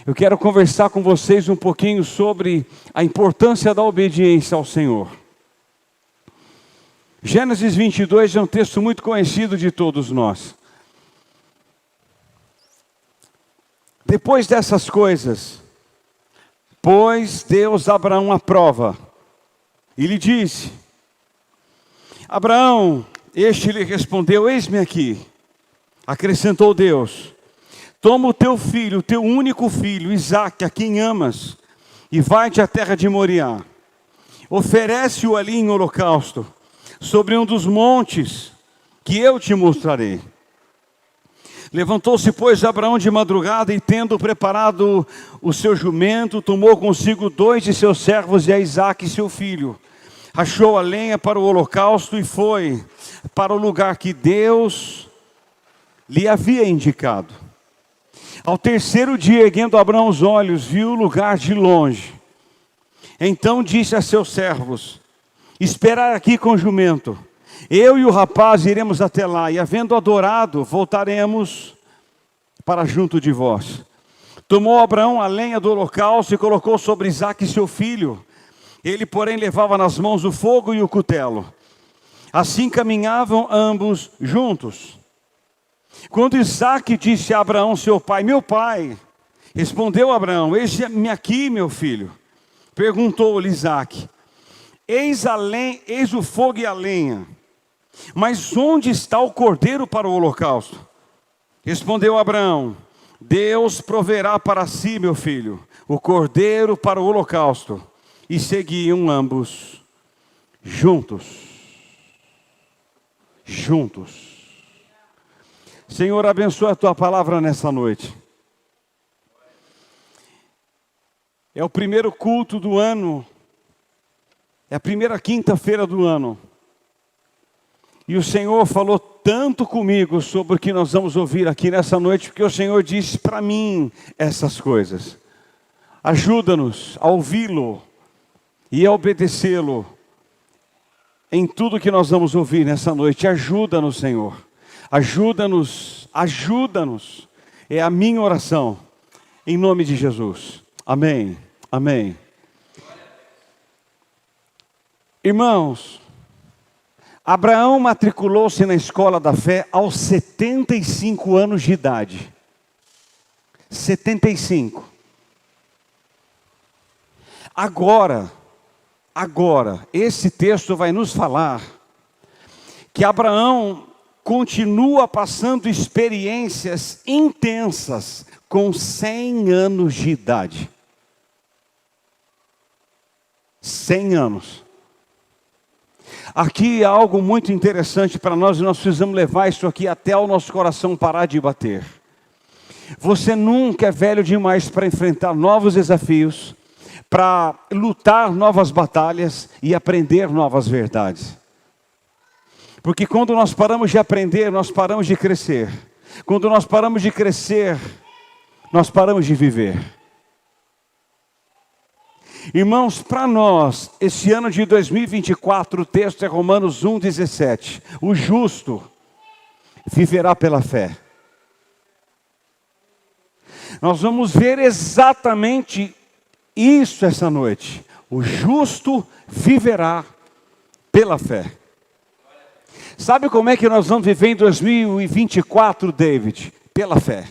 Eu quero conversar com vocês um pouquinho sobre a importância da obediência ao Senhor. Gênesis 22 é um texto muito conhecido de todos nós. Depois dessas coisas, pôs Deus a Abraão à prova, e lhe disse: Abraão, este lhe respondeu: eis-me aqui. Acrescentou Deus: toma o teu filho, o teu único filho, Isaque, a quem amas, e vai-te à terra de Moriá. Oferece-o ali em holocausto, sobre um dos montes que eu te mostrarei. Levantou-se, pois, Abraão de madrugada, e tendo preparado o seu jumento, tomou consigo 2 de seus servos e a Isaque, seu filho. Achou a lenha para o holocausto e foi para o lugar que Deus lhe havia indicado. Ao terceiro dia, erguendo Abraão os olhos, viu o lugar de longe. Então disse a seus servos: esperai aqui com o jumento. Eu e o rapaz iremos até lá, e havendo adorado, voltaremos para junto de vós. Tomou Abraão a lenha do holocausto e colocou sobre Isaque seu filho. Ele, porém, levava nas mãos o fogo e o cutelo. Assim caminhavam ambos juntos. Quando Isaque disse a Abraão, seu pai: meu pai, respondeu Abraão: eis-me aqui, meu filho. Perguntou-lhe Isaque: eis o fogo e a lenha, mas onde está o cordeiro para o holocausto? Respondeu Abraão: Deus proverá para si, meu filho, o cordeiro para o holocausto. E seguiam ambos juntos. Senhor, abençoa a tua palavra nessa noite. É o primeiro culto do ano, é a primeira quinta-feira do ano. E o Senhor falou tanto comigo sobre o que nós vamos ouvir aqui nessa noite, porque o Senhor disse para mim essas coisas. Ajuda-nos a ouvi-lo e a obedecê-lo em tudo que nós vamos ouvir nessa noite. Ajuda-nos, Senhor. Ajuda-nos. É a minha oração, em nome de Jesus. Amém. Amém. Irmãos, Abraão matriculou-se na escola da fé aos 75 anos de idade. 75. Agora, esse texto vai nos falar que Abraão continua passando experiências intensas com 100 anos de idade. 100 anos. Aqui há algo muito interessante para nós, e nós precisamos levar isso aqui até o nosso coração parar de bater. Você nunca é velho demais para enfrentar novos desafios, para lutar novas batalhas e aprender novas verdades. Porque quando nós paramos de aprender, nós paramos de crescer. Quando nós paramos de crescer, nós paramos de viver. Irmãos, para nós, esse ano de 2024, o texto é Romanos 1,17. O justo viverá pela fé. Nós vamos ver exatamente isso essa noite. O justo viverá pela fé. Sabe como é que nós vamos viver em 2024, David? Pela fé.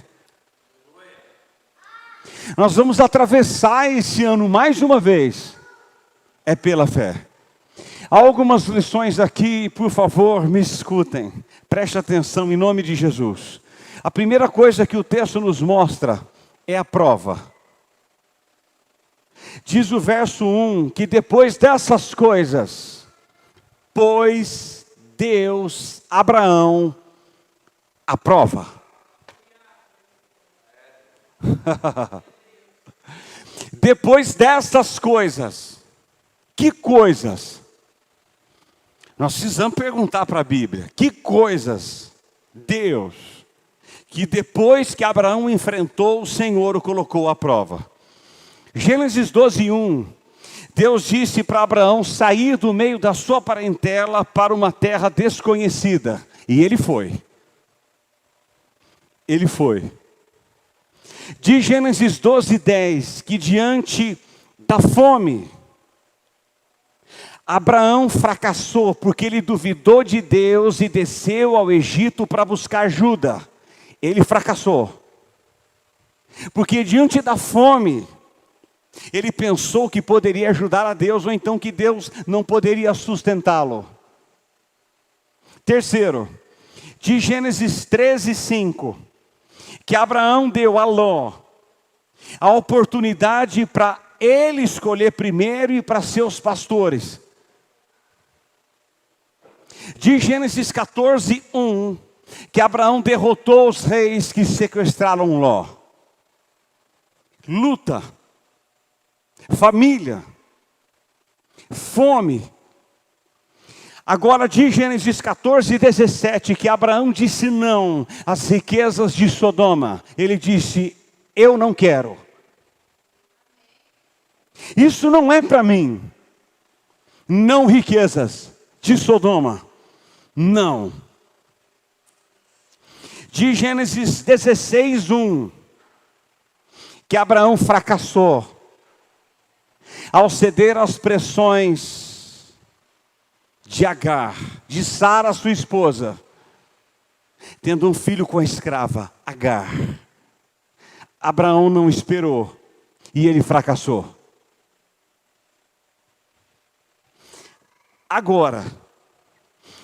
Nós vamos atravessar esse ano mais uma vez. É pela fé. Há algumas lições aqui, por favor, me escutem. Preste atenção em nome de Jesus. A primeira coisa que o texto nos mostra é a prova. Diz o verso 1 que depois dessas coisas, pôs Deus Abraão à prova. Depois dessas coisas, que coisas? Nós precisamos perguntar para a Bíblia, que coisas Deus, que depois que Abraão enfrentou, o Senhor o colocou à prova. Gênesis 12:1, Deus disse para Abraão sair do meio da sua parentela para uma terra desconhecida, e ele foi. De Gênesis 12:10, que diante da fome, Abraão fracassou porque ele duvidou de Deus e desceu ao Egito para buscar ajuda. Ele fracassou. Porque diante da fome, ele pensou que poderia ajudar a Deus, ou então que Deus não poderia sustentá-lo. Terceiro, de Gênesis 13:5, que Abraão deu a Ló a oportunidade para ele escolher primeiro e para seus pastores. De Gênesis 14:1, que Abraão derrotou os reis que sequestraram Ló. Luta, família, fome. Agora de Gênesis 14:17, que Abraão disse não às riquezas de Sodoma. Ele disse, eu não quero. Isso não é para mim. Não riquezas de Sodoma. Não. De Gênesis 16:1, que Abraão fracassou ao ceder às pressões de Agar, de Sara, sua esposa, tendo um filho com a escrava, Agar. Abraão não esperou e ele fracassou. Agora,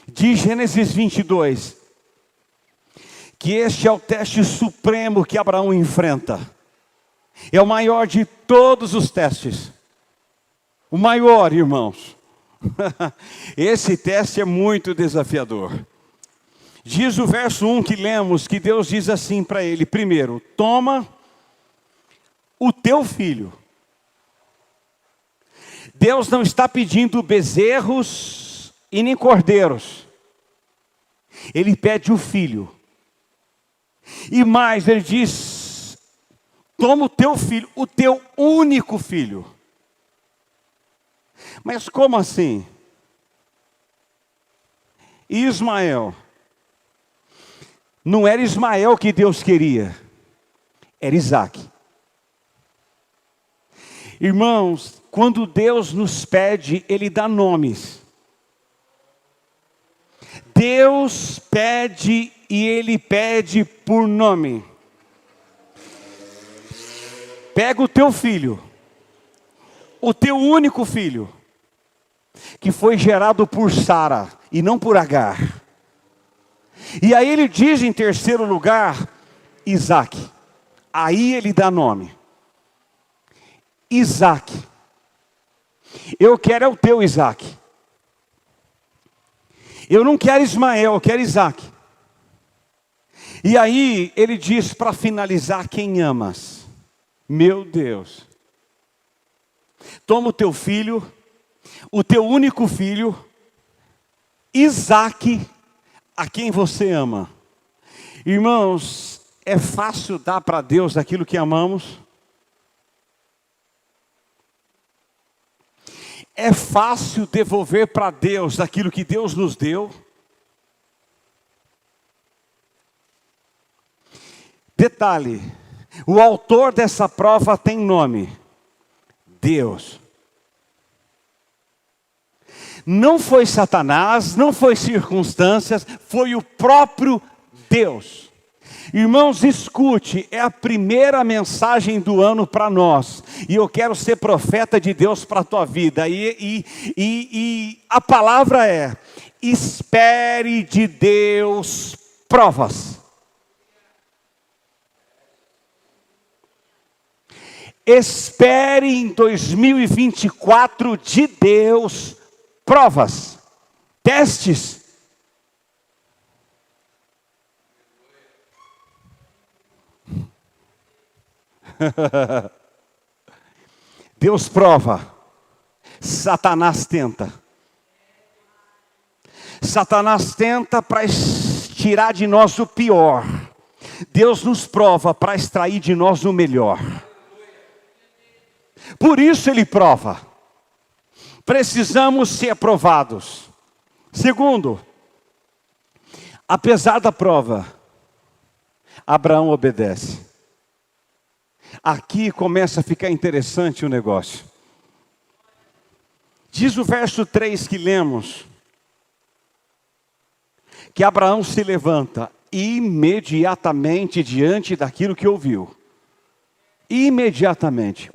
de Gênesis 22, que este é o teste supremo que Abraão enfrenta. É o maior de todos os testes. O maior, irmãos. Esse teste é muito desafiador. Diz o verso 1 que lemos, que Deus diz assim para ele, primeiro, toma o teu filho. Deus não está pedindo bezerros e nem cordeiros. Ele pede o filho. E mais, ele diz, toma o teu filho, o teu único filho. Mas como assim? Ismael. Não era Ismael que Deus queria, era Isaque. Irmãos, quando Deus nos pede, Ele dá nomes. Deus pede e Ele pede por nome. Pega o teu filho, o teu único filho, que foi gerado por Sara e não por Agar. E aí ele diz em terceiro lugar, Isaque. Aí ele dá nome. Isaque. Eu quero é o teu Isaque. Eu não quero Ismael, eu quero Isaque. E aí ele diz para finalizar, quem amas? Meu Deus. Toma o teu filho, o teu único filho, Isaque, a quem você ama. Irmãos, é fácil dar para Deus aquilo que amamos? É fácil devolver para Deus aquilo que Deus nos deu? Detalhe, o autor dessa prova tem nome, Deus. Não foi Satanás, não foi circunstâncias, foi o próprio Deus. Irmãos, escute, é a primeira mensagem do ano para nós. E eu quero ser profeta de Deus para a tua vida. E a palavra é, espere de Deus provas. Espere em 2024 de Deus provas, testes. Deus prova, Satanás tenta. Satanás tenta para tirar de nós o pior. Deus nos prova para extrair de nós o melhor. Por isso ele prova. Precisamos ser aprovados. Segundo, apesar da prova, Abraão obedece. Aqui começa a ficar interessante o negócio. Diz o verso 3 que lemos, que Abraão se levanta imediatamente diante daquilo que ouviu. Imediatamente.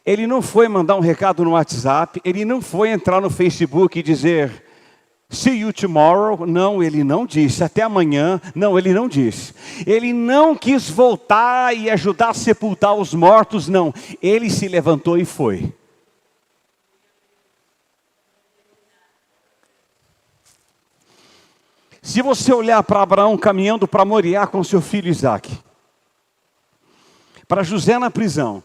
Ele não foi mandar um recado no WhatsApp, ele não foi entrar no Facebook e dizer, see you tomorrow. Não, ele não disse, até amanhã. Não, ele não disse. Ele não quis voltar e ajudar a sepultar os mortos, não. Ele se levantou e foi. Se você olhar para Abraão caminhando para Moriá com seu filho Isaque, para José na prisão,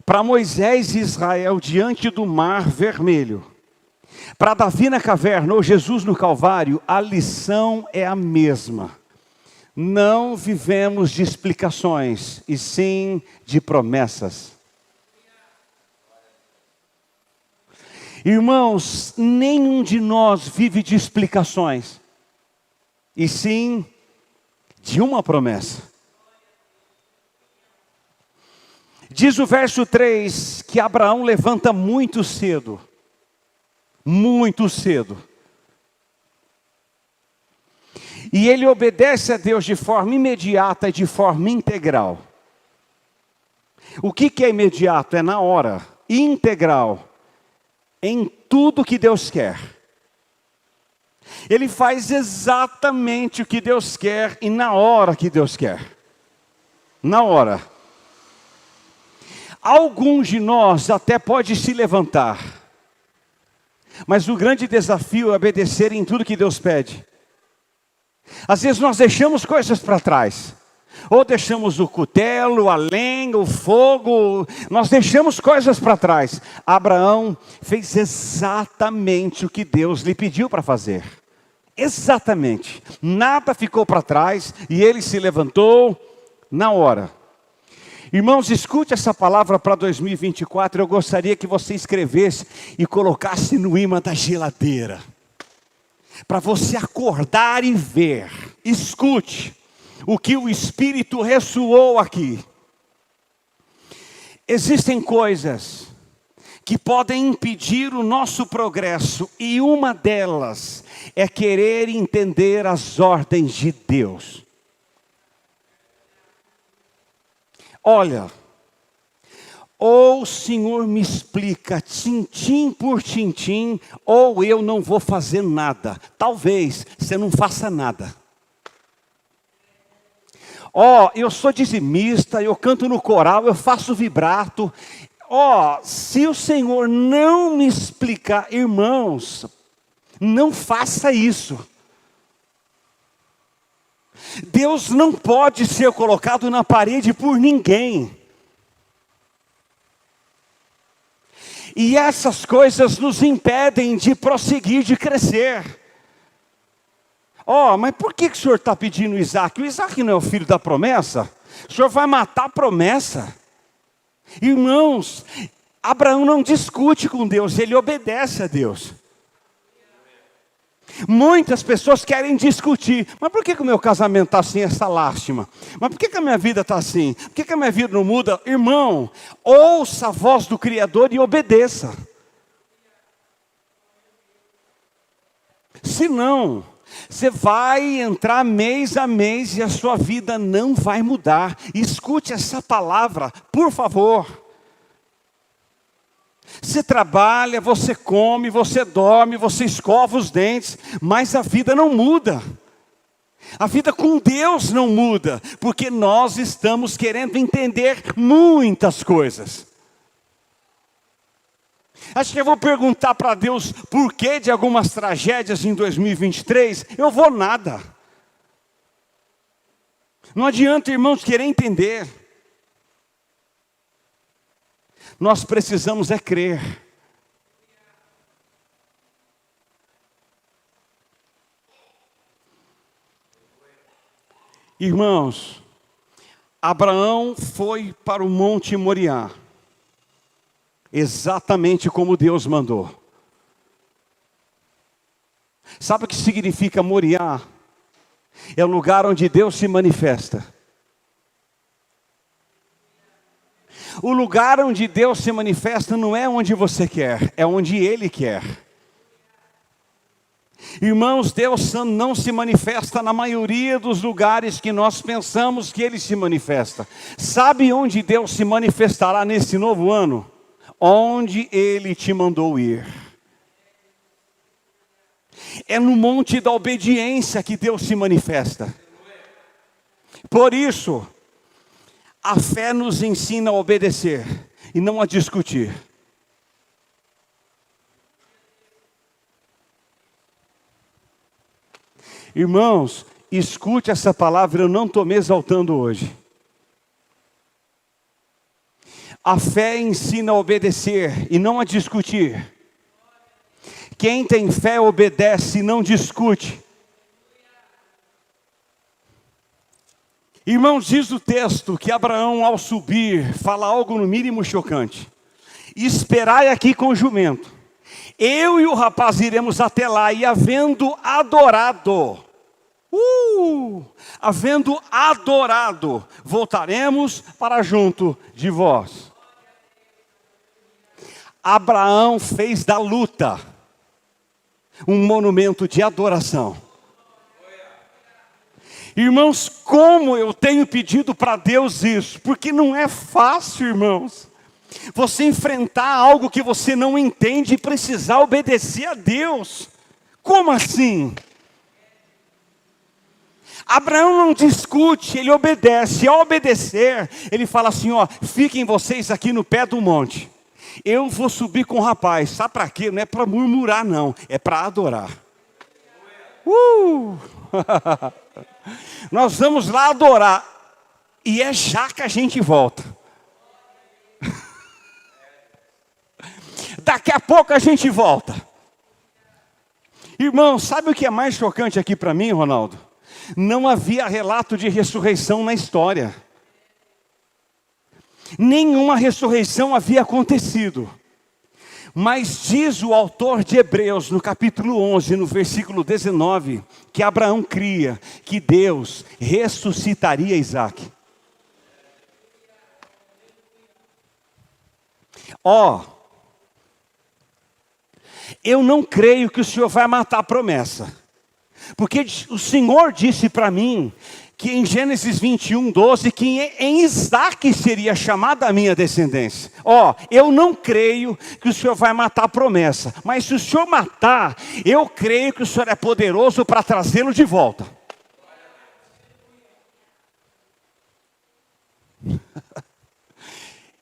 para Moisés e Israel diante do mar vermelho, para Davi na caverna ou Jesus no Calvário, a lição é a mesma. Não vivemos de explicações, e sim de promessas. Irmãos, nenhum de nós vive de explicações, e sim de uma promessa. Diz o verso 3 que Abraão levanta muito cedo. Muito cedo. E ele obedece a Deus de forma imediata e de forma integral. O que é imediato? É na hora. Integral. Em tudo que Deus quer. Ele faz exatamente o que Deus quer e na hora que Deus quer. Na hora. Alguns de nós até pode se levantar, mas o grande desafio é obedecer em tudo que Deus pede. Às vezes nós deixamos coisas para trás, ou deixamos o cutelo, a lenha, o fogo, nós deixamos coisas para trás. Abraão fez exatamente o que Deus lhe pediu para fazer. Exatamente, nada ficou para trás e ele se levantou na hora. Irmãos, escute essa palavra para 2024, eu gostaria que você escrevesse e colocasse no imã da geladeira. Para você acordar e ver, escute o que o Espírito ressoou aqui. Existem coisas que podem impedir o nosso progresso, e uma delas é querer entender as ordens de Deus. Olha, ou o Senhor me explica tintim por tintim, ou eu não vou fazer nada. Talvez você não faça nada. Eu sou dizimista, eu canto no coral, eu faço vibrato. Se o Senhor não me explicar, irmãos, não faça isso. Deus não pode ser colocado na parede por ninguém. E essas coisas nos impedem de prosseguir, de crescer. Mas por que o senhor está pedindo Isaque? O Isaque não é o filho da promessa? O senhor vai matar a promessa? Irmãos, Abraão não discute com Deus, ele obedece a Deus. Muitas pessoas querem discutir. Mas por que o meu casamento está assim, essa lástima? Mas por que a minha vida está assim? Por que a minha vida não muda? Irmão, ouça a voz do Criador e obedeça. Senão, você vai entrar mês a mês e a sua vida não vai mudar. Escute essa palavra, por favor. Você trabalha, você come, você dorme, você escova os dentes, mas a vida não muda. A vida com Deus não muda, porque nós estamos querendo entender muitas coisas. Acho que eu vou perguntar para Deus por que de algumas tragédias em 2023, eu vou nada. Não adianta, irmãos, querer entender. Nós precisamos crer. Irmãos, Abraão foi para o Monte Moriá, exatamente como Deus mandou. Sabe o que significa Moriá? É o lugar onde Deus se manifesta. O lugar onde Deus se manifesta não é onde você quer, é onde Ele quer. Irmãos, Deus não se manifesta na maioria dos lugares que nós pensamos que Ele se manifesta. Sabe onde Deus se manifestará nesse novo ano? Onde Ele te mandou ir. É no monte da obediência que Deus se manifesta. Por isso, a fé nos ensina a obedecer e não a discutir. Irmãos, escute essa palavra, eu não estou me exaltando hoje. A fé ensina a obedecer e não a discutir. Quem tem fé obedece e não discute. Irmãos, diz o texto que Abraão, ao subir, fala algo no mínimo chocante. Esperai aqui com jumento. Eu e o rapaz iremos até lá, e havendo adorado, voltaremos para junto de vós. Abraão fez da luta um monumento de adoração. Irmãos, como eu tenho pedido para Deus isso, porque não é fácil, irmãos, você enfrentar algo que você não entende e precisar obedecer a Deus. Como assim? Abraão não discute, ele obedece. Ao obedecer, ele fala assim, ó, fiquem vocês aqui no pé do monte. Eu vou subir com o rapaz. Sabe para quê? Não é para murmurar não, é para adorar. Nós vamos lá adorar. E é já que a gente volta. Daqui a pouco a gente volta. Irmão, sabe o que é mais chocante aqui para mim, Ronaldo? Não havia relato de ressurreição na história. Nenhuma ressurreição havia acontecido. Mas diz o autor de Hebreus, no capítulo 11, no versículo 19, que Abraão cria que Deus ressuscitaria Isaque. Eu não creio que o Senhor vai matar a promessa. Porque o Senhor disse para mim que em Gênesis 21, 12, que em Isaque seria chamada a minha descendência. Eu não creio que o Senhor vai matar a promessa. Mas se o Senhor matar, eu creio que o Senhor é poderoso para trazê-lo de volta.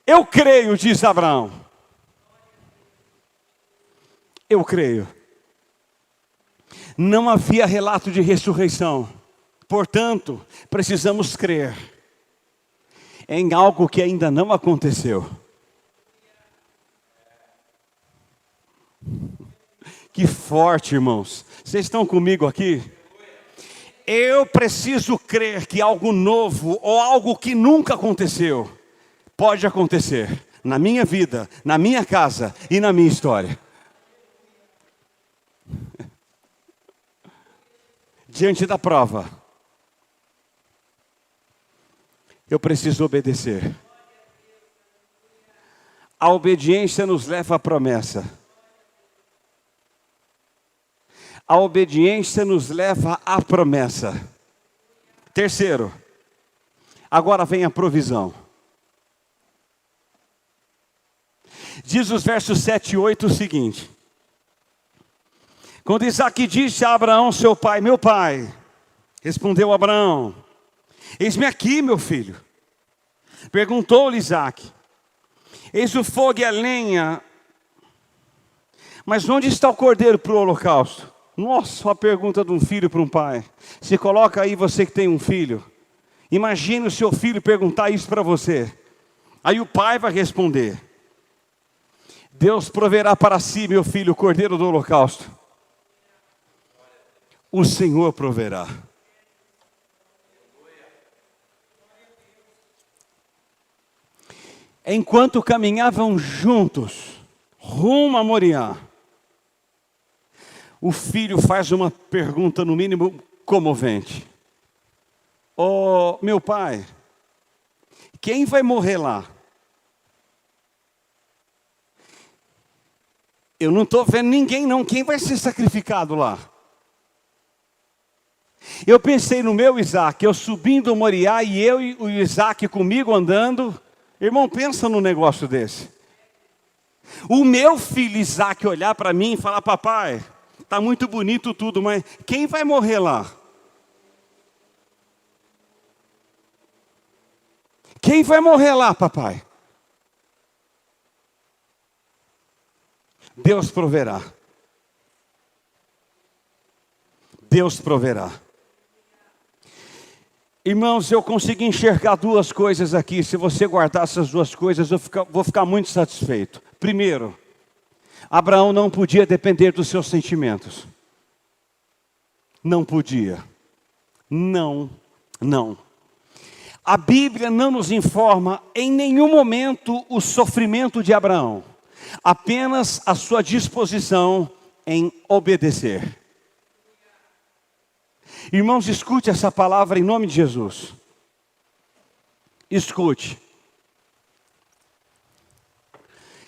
Eu creio, diz Abraão. Eu creio. Não havia relato de ressurreição. Portanto, precisamos crer em algo que ainda não aconteceu. Que forte, irmãos. Vocês estão comigo aqui? Eu preciso crer que algo novo ou algo que nunca aconteceu pode acontecer na minha vida, na minha casa e na minha história. Diante da prova, eu preciso obedecer. A obediência nos leva à promessa. A obediência nos leva à promessa. Terceiro, agora vem a provisão. Diz os versos 7 e 8 o seguinte. Quando Isaque disse a Abraão, seu pai, meu pai, respondeu Abraão, eis-me aqui, meu filho. Perguntou-lhe Isaque, eis o fogo e a lenha, mas onde está o cordeiro para o holocausto? Nossa, a pergunta de um filho para um pai. Se coloca aí você que tem um filho. Imagine o seu filho perguntar isso para você. Aí o pai vai responder, Deus proverá para si, meu filho, o cordeiro do holocausto. O Senhor proverá. Enquanto caminhavam juntos, rumo a Moriá, o filho faz uma pergunta no mínimo comovente. oh, meu pai, quem vai morrer lá? Eu não estou vendo ninguém não, quem vai ser sacrificado lá? Eu pensei no meu Isaac, eu subindo o Moriá e eu e o Isaac comigo andando. Irmão, pensa num negócio desse. O meu filho Isaac olhar para mim e falar, papai, está muito bonito tudo, mas quem vai morrer lá? Quem vai morrer lá, papai? Deus proverá. Deus proverá. Irmãos, eu consegui enxergar duas coisas aqui. Se você guardar essas duas coisas, eu vou ficar muito satisfeito. Primeiro, Abraão não podia depender dos seus sentimentos. Não podia. Não. A Bíblia não nos informa em nenhum momento o sofrimento de Abraão. Apenas a sua disposição em obedecer. Irmãos, escute essa palavra em nome de Jesus. Escute.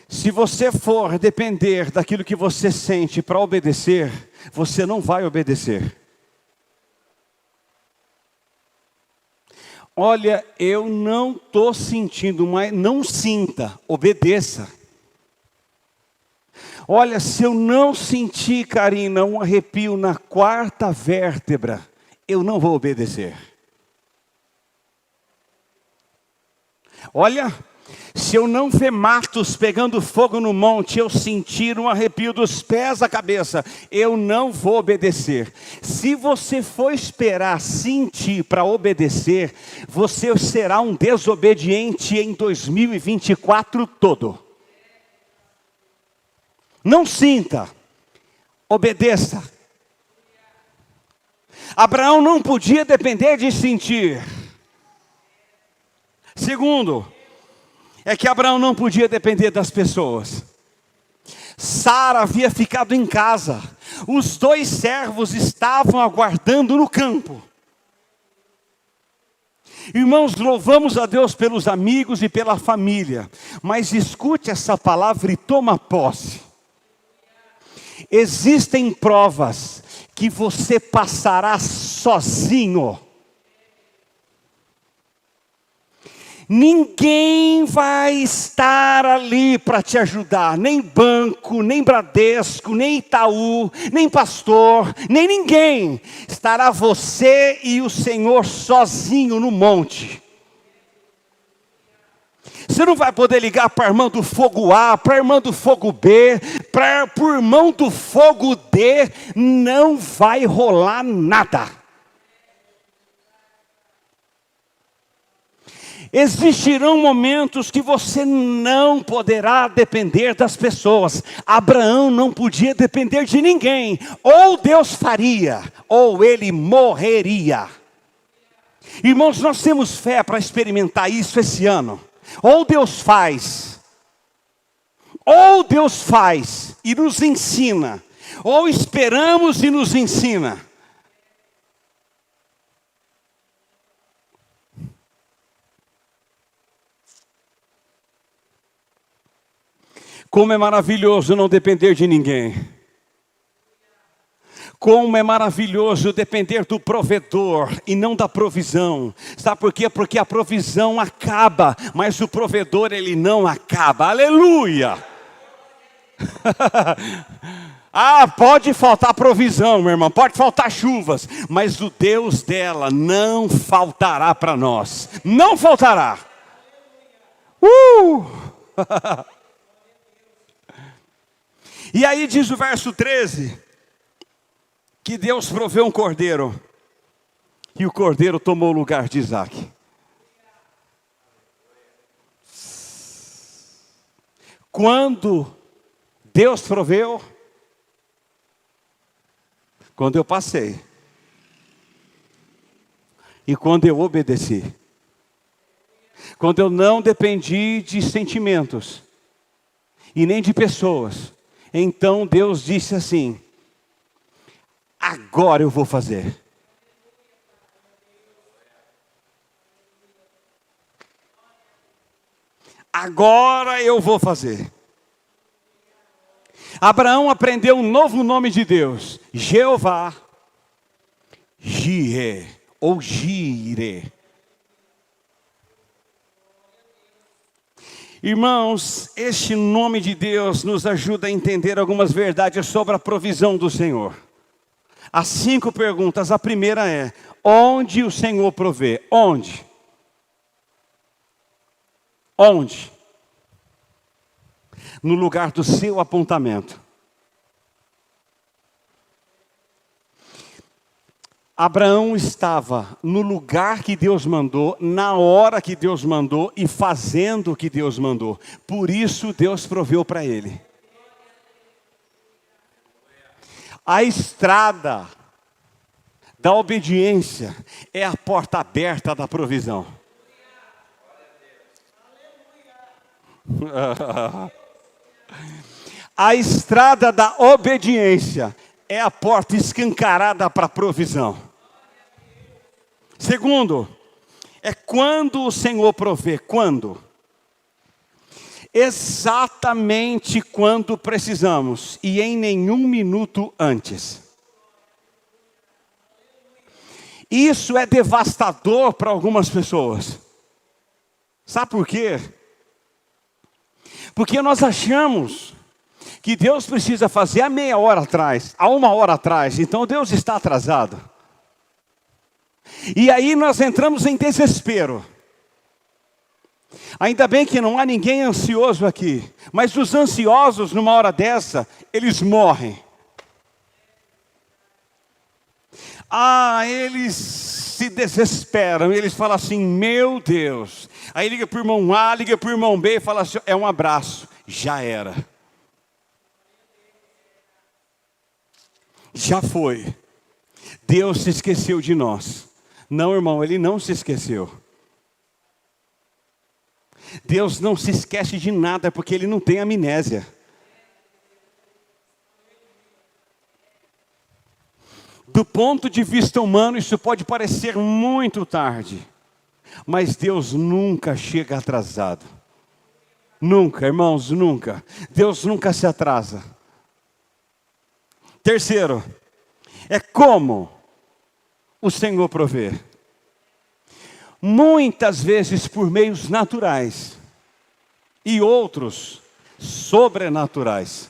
Se você for depender daquilo que você sente para obedecer, você não vai obedecer. Olha, eu não estou sentindo, mas não sinta, obedeça. Olha, se eu não sentir, Karina, um arrepio na quarta vértebra, eu não vou obedecer. Olha, se eu não ver matos pegando fogo no monte, eu sentir um arrepio dos pés à cabeça, eu não vou obedecer. Se você for esperar sentir para obedecer, você será um desobediente em 2024 todo. Não sinta, obedeça. Abraão não podia depender de sentir. Segundo, é que Abraão não podia depender das pessoas. Sara havia ficado em casa. Os dois servos estavam aguardando no campo. Irmãos, louvamos a Deus pelos amigos e pela família. Mas escute essa palavra e toma posse. Existem provas que você passará sozinho. Ninguém vai estar ali para te ajudar, nem banco, nem Bradesco, nem Itaú, nem pastor, nem ninguém. Estará você e o Senhor sozinho no monte. Você não vai poder ligar para a irmã do fogo A, para a irmã do fogo B, para o irmão do fogo D, não vai rolar nada. Existirão momentos que você não poderá depender das pessoas. Abraão não podia depender de ninguém. Ou Deus faria, ou ele morreria. Irmãos, nós temos fé para experimentar isso esse ano. Ou Deus faz e nos ensina, ou esperamos e nos ensina. Como é maravilhoso não depender de ninguém. Como é maravilhoso depender do provedor e não da provisão. Sabe por quê? Porque a provisão acaba, mas o provedor ele não acaba. Aleluia! Ah, pode faltar provisão, meu irmão, pode faltar chuvas, mas o Deus dela não faltará para nós. Não faltará. E aí diz o verso 13... que Deus proveu um cordeiro, e o cordeiro tomou o lugar de Isaac. Quando Deus proveu, quando eu passei, e quando eu obedeci, quando eu não dependi de sentimentos, e nem de pessoas, então Deus disse assim: agora eu vou fazer. agora eu vou fazer. Abraão aprendeu um novo nome de Deus, Jeová, Jireh, ou Jireh. Irmãos, este nome de Deus nos ajuda a entender algumas verdades sobre a provisão do Senhor. As 5 perguntas, a primeira é, onde o Senhor provê? Onde? Onde? No lugar do seu apontamento. Abraão estava no lugar que Deus mandou, na hora que Deus mandou e fazendo o que Deus mandou. Por isso Deus proveu para ele. A estrada da obediência é a porta aberta da provisão. A estrada da obediência é a porta escancarada para a provisão. Segundo, é quando o Senhor provê. Quando? Exatamente quando precisamos e em nenhum minuto antes. Isso é devastador para algumas pessoas. Sabe por quê? Porque nós achamos que Deus precisa fazer há meia hora atrás, há 1 hora atrás, então Deus está atrasado. E aí nós entramos em desespero. Ainda bem que não há ninguém ansioso aqui, mas os ansiosos numa hora dessa, eles morrem. Eles se desesperam, eles falam assim, meu Deus. Aí liga para o irmão A, liga para o irmão B e fala assim, é um abraço, já era. Já foi. Deus se esqueceu de nós. Não, irmão, Ele não se esqueceu. Deus não se esquece de nada, porque Ele não tem amnésia. Do ponto de vista humano, isso pode parecer muito tarde. Mas Deus nunca chega atrasado. Nunca, irmãos, nunca. Deus nunca se atrasa. Terceiro, é como o Senhor provê. Muitas vezes por meios naturais e outros sobrenaturais.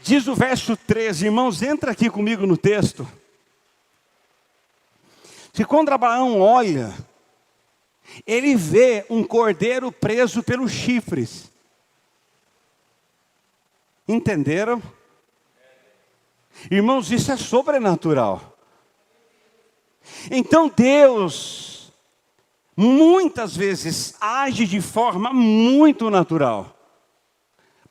Diz o verso 13, irmãos, entra aqui comigo no texto. Que quando Abraão olha, ele vê um cordeiro preso pelos chifres. Entenderam? Irmãos, isso é sobrenatural. Então Deus, muitas vezes, age de forma muito natural.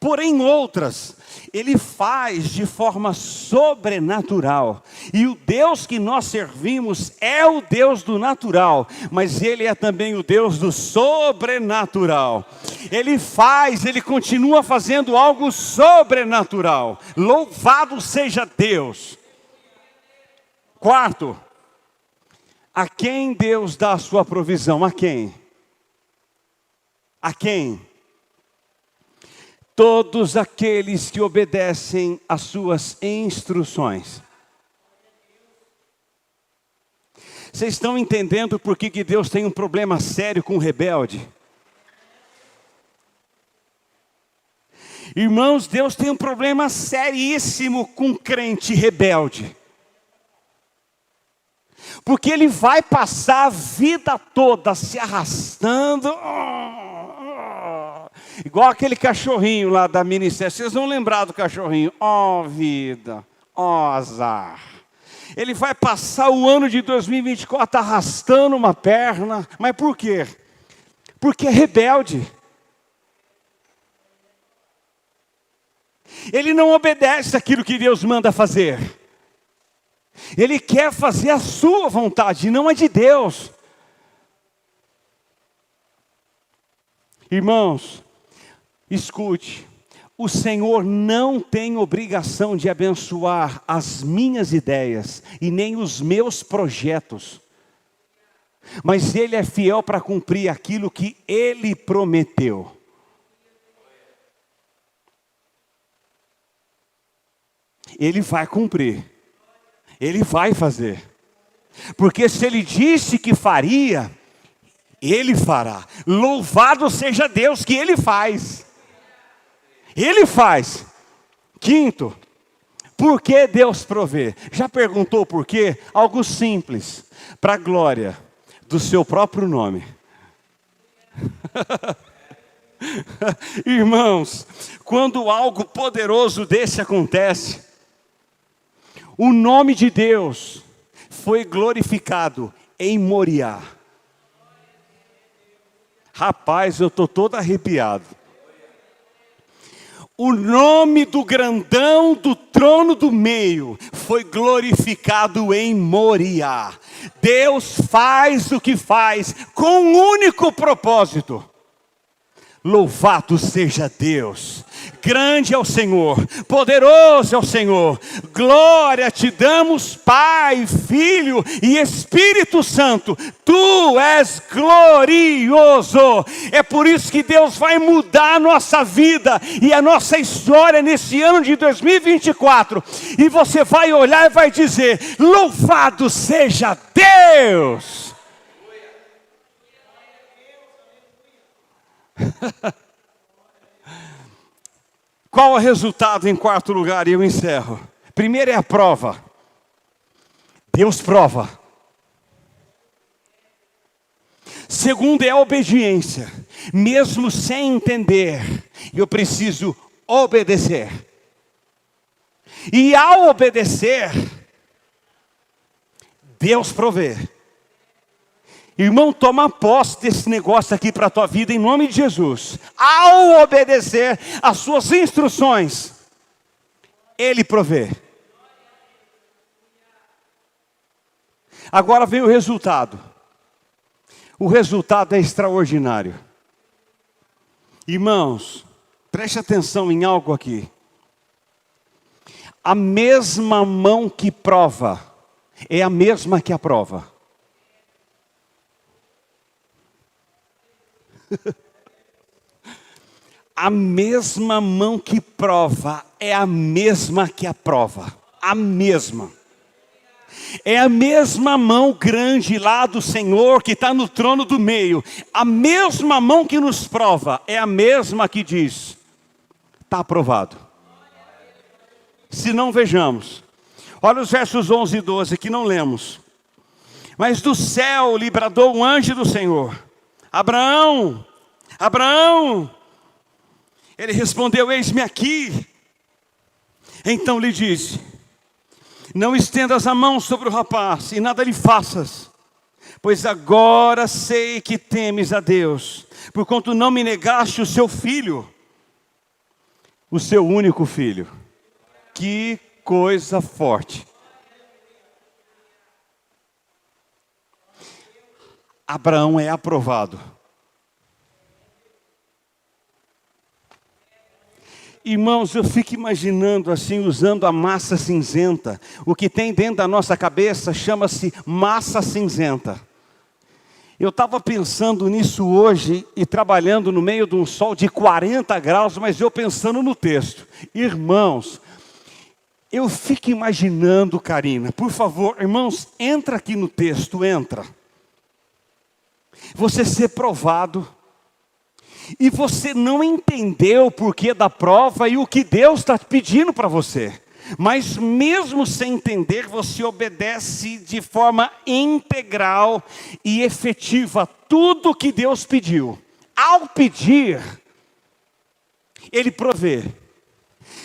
Porém, outras, Ele faz de forma sobrenatural. E o Deus que nós servimos é o Deus do natural, mas Ele é também o Deus do sobrenatural. Ele continua fazendo algo sobrenatural. Louvado seja Deus. Quarto, a quem Deus dá a sua provisão? A quem? A quem? Todos aqueles que obedecem às suas instruções. Vocês estão entendendo por que Deus tem um problema sério com o rebelde? Irmãos, Deus tem um problema seríssimo com crente rebelde. Porque ele vai passar a vida toda se arrastando. Igual aquele cachorrinho lá da minissérie. Vocês vão lembrar do cachorrinho. Vida, azar. Ele vai passar o ano de 2024 arrastando uma perna. Mas por quê? Porque é rebelde. Ele não obedece aquilo que Deus manda fazer. Ele quer fazer a sua vontade, não a de Deus. Irmãos, escute, o Senhor não tem obrigação de abençoar as minhas ideias e nem os meus projetos. mas Ele é fiel para cumprir aquilo que Ele prometeu. Ele vai cumprir, Ele vai fazer, porque se Ele disse que faria, Ele fará. Louvado seja Deus que Ele faz. Ele faz. Quinto, por que Deus provê? Já perguntou por quê? Algo simples, para a glória do seu próprio nome. Irmãos, quando algo poderoso desse acontece, o nome de Deus foi glorificado em Moriá. Rapaz, eu estou todo arrepiado. O nome do grandão do trono do meio foi glorificado em Moriá. Deus faz o que faz com um único propósito. Louvado seja Deus, grande é o Senhor, poderoso é o Senhor, glória te damos Pai, Filho e Espírito Santo, Tu és glorioso. É por isso que Deus vai mudar a nossa vida e a nossa história nesse ano de 2024, e você vai olhar e vai dizer, louvado seja Deus. Qual é o resultado em quarto lugar? E eu encerro. Primeiro é a prova. Deus prova. Segundo é a obediência. Mesmo sem entender, eu preciso obedecer. E ao obedecer, Deus provê. Irmão, toma posse desse negócio aqui para a tua vida em nome de Jesus. Ao obedecer às suas instruções, Ele provê. Agora vem o resultado. O resultado é extraordinário. Irmãos, preste atenção em algo aqui. A mesma mão que prova é a mesma que aprova. A mesma mão que prova é a mesma que aprova. A mesma. É a mesma mão grande lá do Senhor que está no trono do meio. A mesma mão que nos prova é a mesma que diz, está aprovado. Se não, vejamos. Olha os versos 11 e 12 que não lemos. Mas do céu lhe bradou um anjo do Senhor. Abraão, Abraão. Ele respondeu, eis-me aqui. Então lhe disse, não estendas a mão sobre o rapaz e nada lhe faças, pois agora sei que temes a Deus, porquanto não me negaste o seu filho, o seu único filho. Que coisa forte. Abraão é aprovado. Irmãos, eu fico imaginando assim, usando a massa cinzenta. O que tem dentro da nossa cabeça chama-se massa cinzenta. Eu estava pensando nisso hoje e trabalhando no meio de um sol de 40 graus, mas eu pensando no texto. Irmãos, eu fico imaginando, Karina, por favor, irmãos, entra aqui no texto, entra. Você ser provado, e você não entendeu o porquê da prova e o que Deus está pedindo para você. Mas mesmo sem entender, você obedece de forma integral e efetiva tudo que Deus pediu. Ao pedir, Ele provê.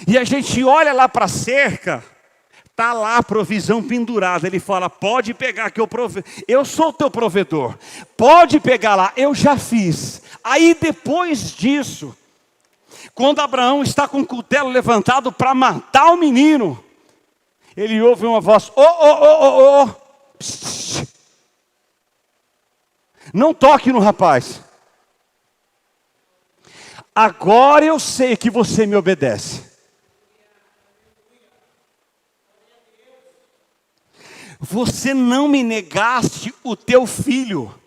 E a gente olha lá para a cerca, está lá a provisão pendurada. Ele fala, pode pegar que eu sou o teu provedor. Pode pegar lá, eu já fiz. Aí depois disso, quando Abraão está com o cutelo levantado para matar o menino, ele ouve uma voz, psst. Não toque no rapaz. Agora eu sei que você me obedece. você não me negaste o teu filho,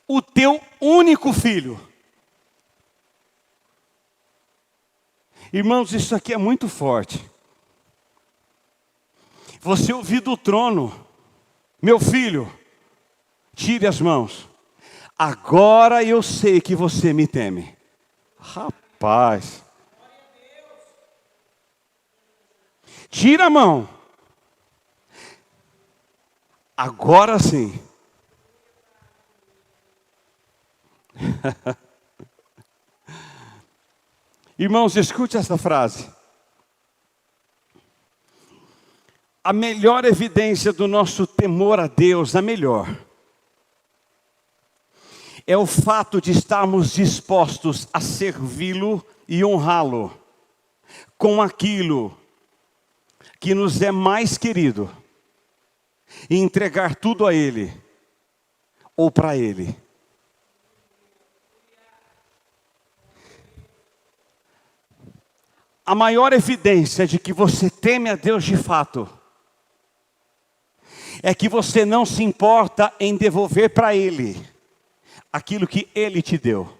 o teu único filho. Irmãos, isso aqui é muito forte. Você ouviu do trono: meu filho, tire as mãos. Agora eu sei que você me teme. Rapaz. Tira a mão. Agora sim. Irmãos, escute essa frase. A melhor evidência do nosso temor a Deus, a melhor, é o fato de estarmos dispostos a servi-lo e honrá-lo com aquilo que nos é mais querido e entregar tudo a Ele ou para Ele. A maior evidência de que você teme a Deus de fato é que você não se importa em devolver para Ele aquilo que Ele te deu.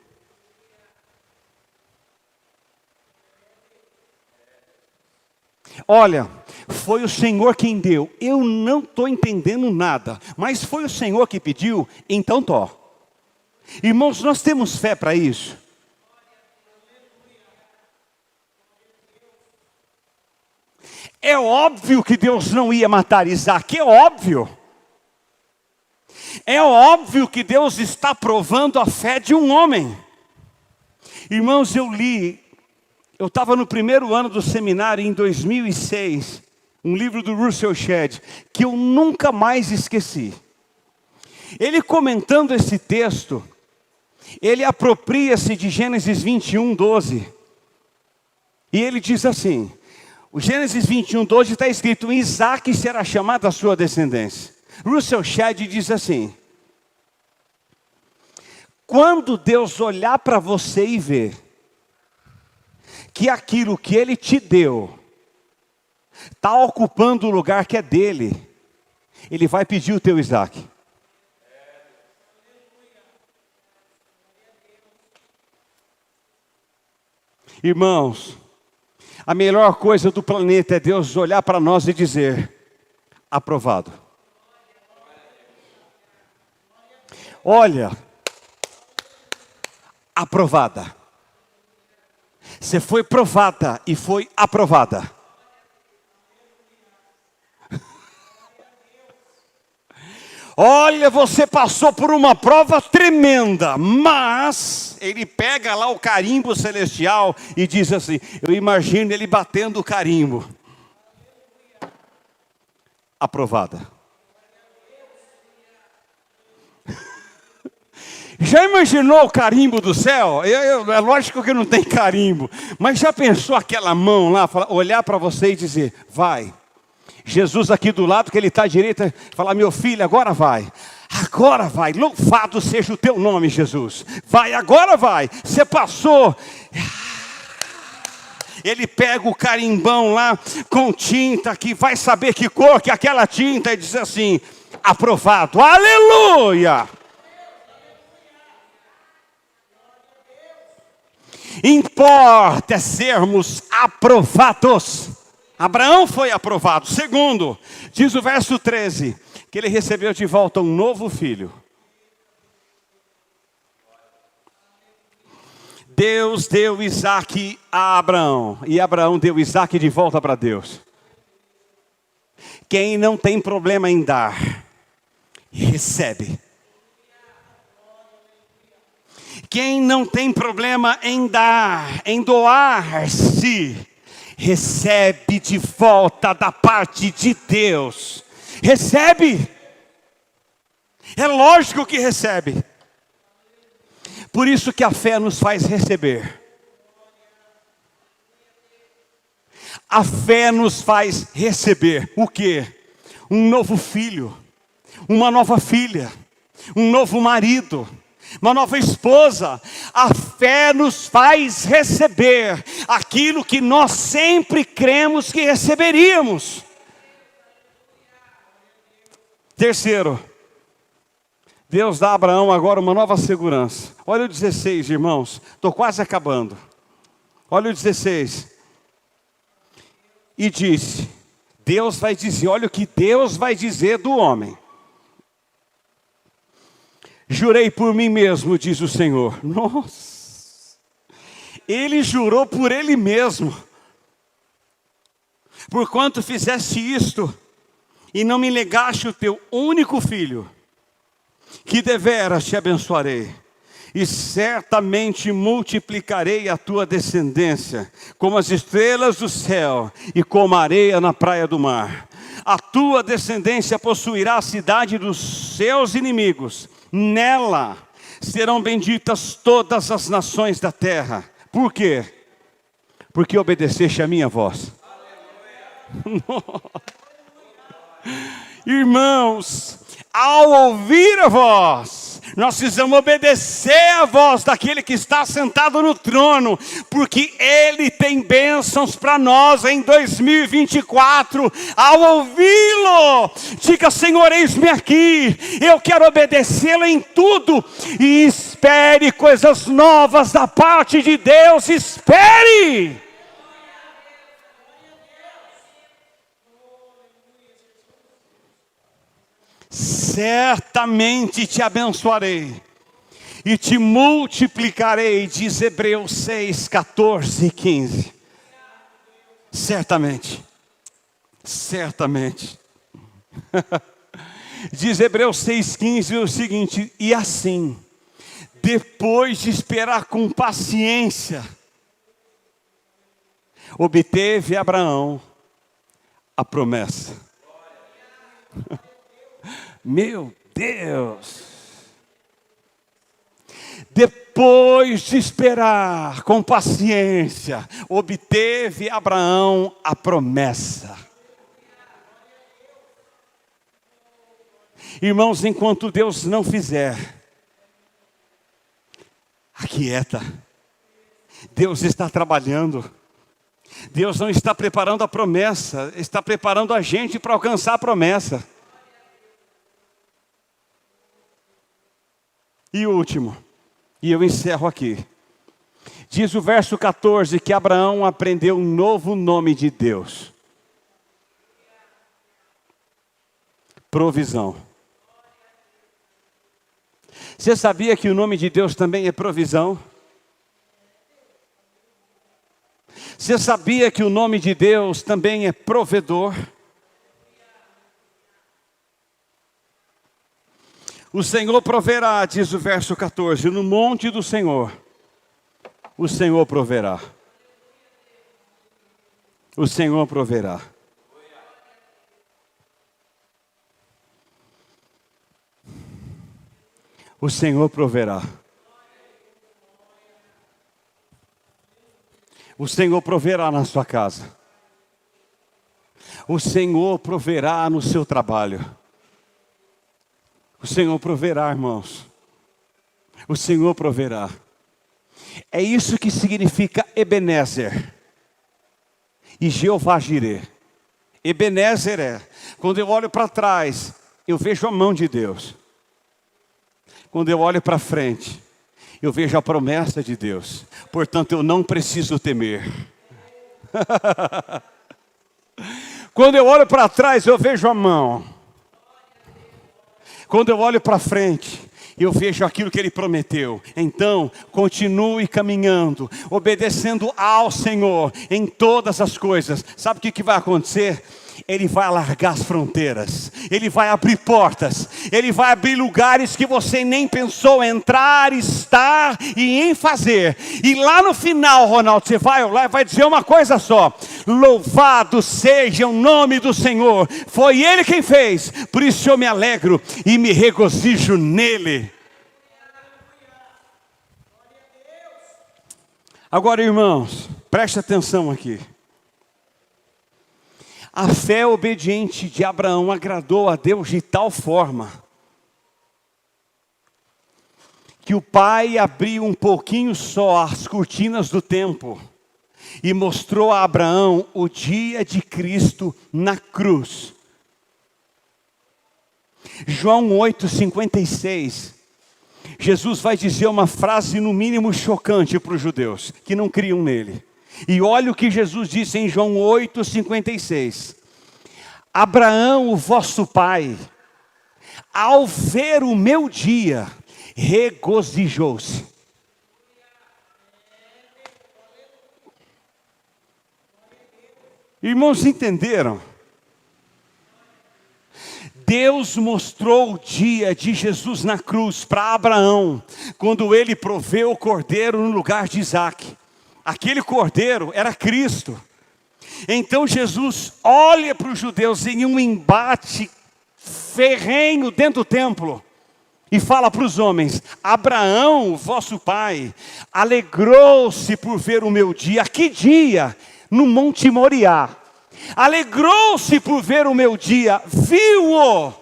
Olha, foi o Senhor quem deu. Eu não estou entendendo nada, mas foi o Senhor que pediu, então tô. Irmãos, nós temos fé para isso? É óbvio que Deus não ia matar Isaac, é óbvio. É óbvio que Deus está provando a fé de um homem. Irmãos, eu estava no primeiro ano do seminário em 2006, um livro do Russell Shedd, que eu nunca mais esqueci. Ele comentando esse texto, ele apropria-se de Gênesis 21, 12. E ele diz assim, o Gênesis 21, 12 está escrito: Isaac será chamado a sua descendência. Russell Shedd diz assim: quando Deus olhar para você e ver que aquilo que Ele te deu está ocupando o lugar que é dele, Ele vai pedir o teu Isaac. Irmãos, a melhor coisa do planeta é Deus olhar para nós e dizer: aprovado. Olha, aprovada. Você foi provada e foi aprovada. Olha, você passou por uma prova tremenda, mas ele pega lá o carimbo celestial e diz assim, eu imagino ele batendo o carimbo. Aprovada. Já imaginou o carimbo do céu? É lógico que não tem carimbo, mas já pensou aquela mão lá, olhar para você e dizer, vai. Jesus aqui do lado, que ele está à direita, falar, meu filho, agora vai. Agora vai, louvado seja o teu nome, Jesus. Vai, agora vai. Você passou. Ele pega o carimbão lá com tinta, que vai saber que cor que é aquela tinta, e diz assim, aprovado. Aleluia! Importa é sermos aprovados. Abraão foi aprovado. Segundo, diz o verso 13, que ele recebeu de volta um novo filho. Deus deu Isaac a Abraão, e Abraão deu Isaac de volta para Deus. Quem não tem problema em dar, recebe. Quem não tem problema em dar, em doar-se, recebe de volta da parte de Deus. Recebe. É lógico que recebe. Por isso que a fé nos faz receber. A fé nos faz receber o quê? Um novo filho, uma nova filha, um novo marido, uma nova esposa. A fé nos faz receber aquilo que nós sempre cremos que receberíamos. Terceiro, Deus dá a Abraão agora uma nova segurança. Olha o 16, irmãos. Estou quase acabando. Olha o 16. E disse, Deus vai dizer, olha o que Deus vai dizer do homem. Jurei por mim mesmo, diz o Senhor. Nossa. Ele jurou por ele mesmo. Porquanto fizeste isto, e não me negaste o teu único filho, que deveras te abençoarei, e certamente multiplicarei a tua descendência, como as estrelas do céu, e como a areia na praia do mar. A tua descendência possuirá a cidade dos seus inimigos, nela serão benditas todas as nações da terra. Por quê? Porque obedeceste a minha voz. Irmãos, ao ouvir a voz, nós precisamos obedecer a voz daquele que está sentado no trono, porque Ele tem bênçãos para nós em 2024. Ao ouvi-lo, diga: Senhor, eis-me aqui, eu quero obedecê-lo em tudo, e espere coisas novas da parte de Deus. Espere! Certamente te abençoarei e te multiplicarei, diz Hebreus 6, 14 e 15. Certamente, certamente. Diz Hebreus 6, 15 o seguinte: e assim, depois de esperar com paciência, obteve Abraão a promessa. Meu Deus! Depois de esperar com paciência, obteve Abraão a promessa. Irmãos, enquanto Deus não fizer, aquieta. Deus está trabalhando. Deus não está preparando a promessa, está preparando a gente para alcançar a promessa. E o último, e eu encerro aqui. Diz o verso 14 que Abraão aprendeu um novo nome de Deus. Provisão. Você sabia que o nome de Deus também é provisão? Você sabia que o nome de Deus também é provedor? O Senhor proverá, diz o verso 14, no monte do Senhor, o Senhor proverá. O Senhor proverá. O Senhor proverá. O Senhor proverá na sua casa. O Senhor proverá no seu trabalho. O Senhor proverá, irmãos. O Senhor proverá. É isso que significa Ebenezer e Jeová Jireh. Ebenezer é, quando eu olho para trás, eu vejo a mão de Deus. Quando eu olho para frente, eu vejo a promessa de Deus. Portanto, eu não preciso temer. Quando eu olho para trás, eu vejo a mão. Quando eu olho para frente, eu vejo aquilo que Ele prometeu. Então, continue caminhando, obedecendo ao Senhor em todas as coisas. Sabe o que vai acontecer? Ele vai alargar as fronteiras, Ele vai abrir portas, Ele vai abrir lugares que você nem pensou entrar, estar e em fazer. E lá no final, Ronaldo, você vai olhar e vai dizer uma coisa só: louvado seja o nome do Senhor, foi Ele quem fez, por isso eu me alegro e me regozijo nele. Agora, irmãos, preste atenção aqui. A fé obediente de Abraão agradou a Deus de tal forma que o pai abriu um pouquinho só as cortinas do templo e mostrou a Abraão o dia de Cristo na cruz. João 8,56. Jesus vai dizer uma frase no mínimo chocante para os judeus, que não criam nele. E olha o que Jesus disse em João 8,56. Abraão, o vosso pai, ao ver o meu dia, regozijou-se. Irmãos, entenderam? Deus mostrou o dia de Jesus na cruz para Abraão, quando ele proveu o cordeiro no lugar de Isaque. Aquele cordeiro era Cristo. Então Jesus olha para os judeus em um embate ferrenho dentro do templo e fala para os homens: Abraão, vosso pai, alegrou-se por ver o meu dia. Que dia? No Monte Moriá. Alegrou-se por ver o meu dia, viu-o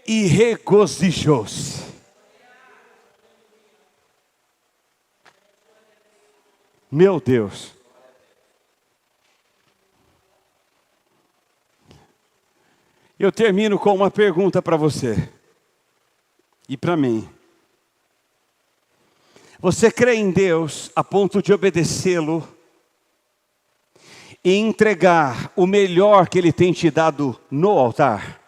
e regozijou-se. Meu Deus. Eu termino com uma pergunta para você e para mim. Você crê em Deus a ponto de obedecê-lo e entregar o melhor que Ele tem te dado no altar?